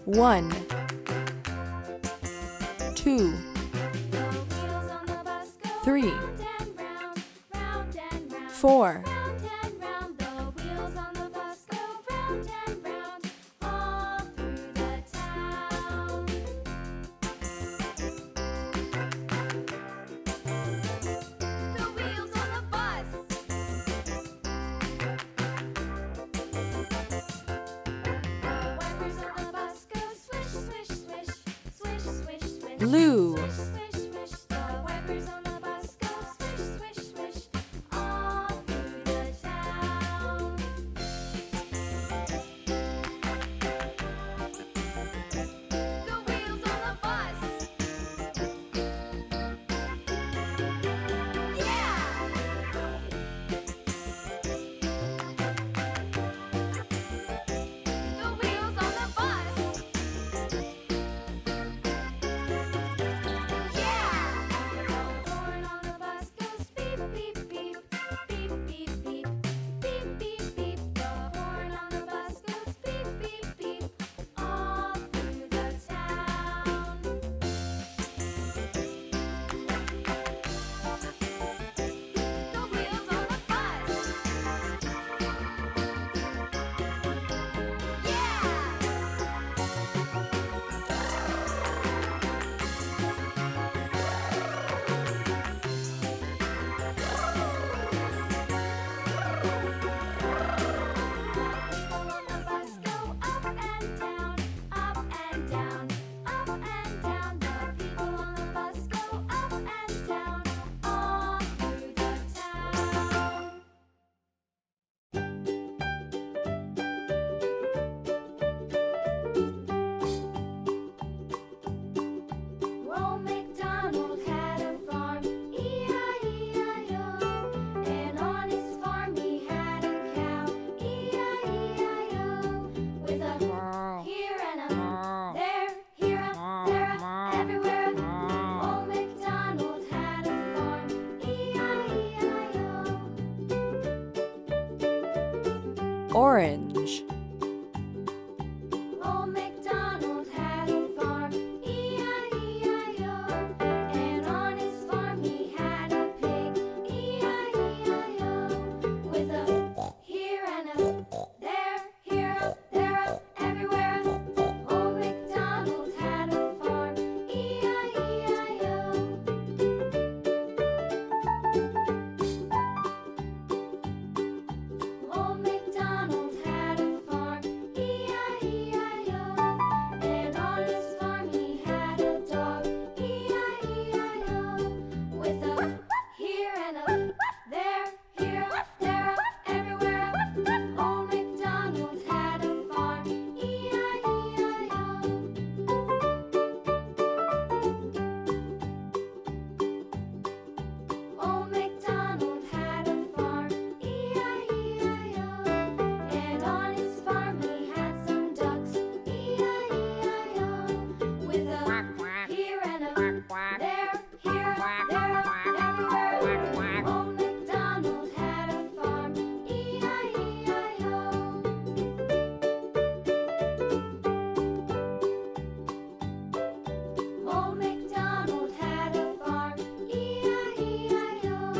1, 2, 3, 4, blue, orange, Old MacDonald had a farm, E-I-E-I-O. And on his farm he had a pig, E-I-E-I-O. With a here and a there, here up, there up, everywhere up. Old MacDonald had a farm, E-I-E-I-O. Old MacDonald had a farm, E-I-E-I-O. And on his farm he had a dog, E-I-E-I-O. With a here and a there, here up, there up, everywhere up. Old MacDonald had a farm, E-I-E-I-O. Old MacDonald had a farm, E-I-E-I-O. And on his farm he had some ducks, E-I-E-I-O. With a here and a there, here up, there up, everywhere. Old MacDonald had a farm, E-I-E-I-O. Old MacDonald had a farm, E-I-E-I-O.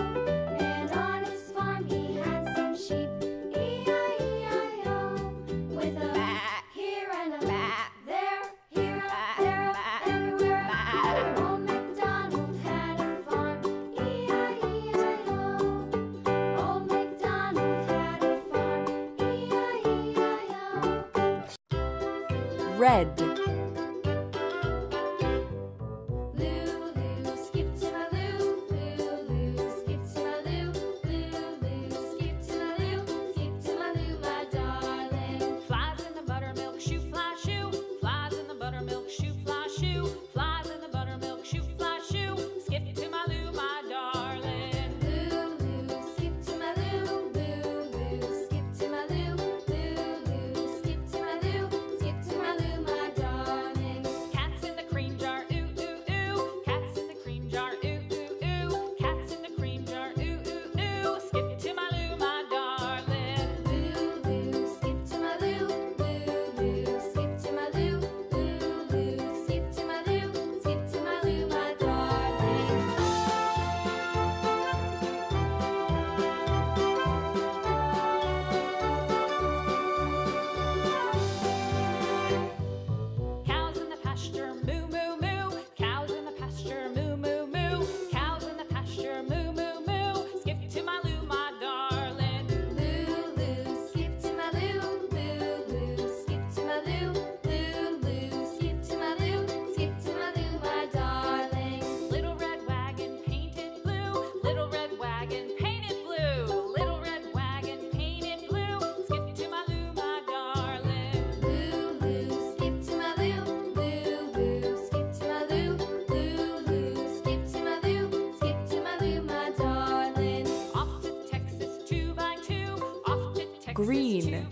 And on his farm he had some sheep, E-I-E-I-O. With a here and a there, here up, there up, everywhere up. Old MacDonald had a farm, E-I-E-I-O. Old MacDonald had a farm, E-I-E-I-O. red, Lulu, skip to my Lou, Lulu, skip to my Lou, Lulu, skip to my Lou, my darling. Flies in the buttermilk shoe, fly shoe. Flies in the buttermilk shoe, fly shoe. Flies in the buttermilk shoe, fly shoe. Skip to my Lou, my darling. Lulu, skip to my Lou, Lulu, skip to my Lou, Lulu, skip to my Lou, my darling. Green.